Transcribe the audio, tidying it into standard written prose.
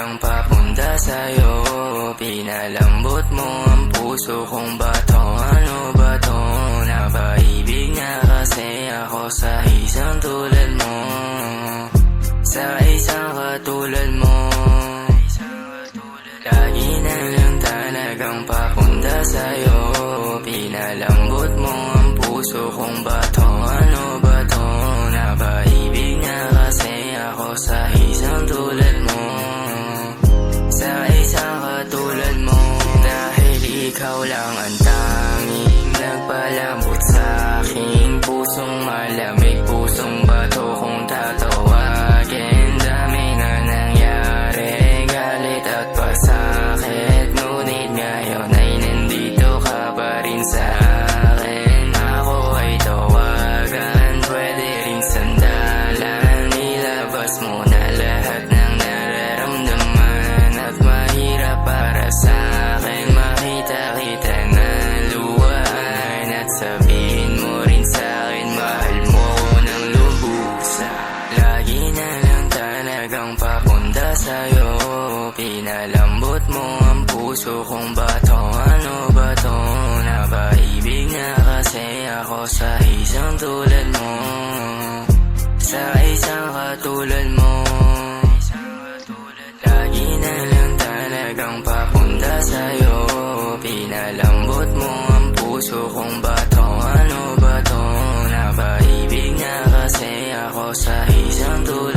talagang papunta sa'yo. Pinalambot mo ang puso kong bato. Ano ba to? Napaibig na kasi ako sa isang tulad mo, sa isang katulad mo. Lagi na lang talagang papunta sa'yo. Pinalambot mo ang puso kong bato. Ano ba to? Napaibig na kasi ako sa isang tulad mo, sa isang katulad mo. Dahil ikaw lang ang tanging nagpalambot sa'king pusong malamig, pusong bato kung tatawagin. Dami na nangyari, galit at pasakit, ngunit ngayon ay nandito ka pa rin sa akin. Ako ay tawagan, pwede rin sandalan. Ilabas mo na lahat ng nararamdaman at mahirap para sa akin makita-kita na luwaan. At sabihin mo rin sa akin, mahal mo ko ng lubusan. Lagi na lang talagang papunta sa'yo. Pinalambot mo ang puso kong bato. Ano ba to? Napaibig na kasi ako sa isang tulad mo, sa isang katulad mo. Lagi na lang talagang papunta sa'yo. Pinalambot mo ang puso kong bato. Ano ba to? Napaibig na kasi ako sa isang tulad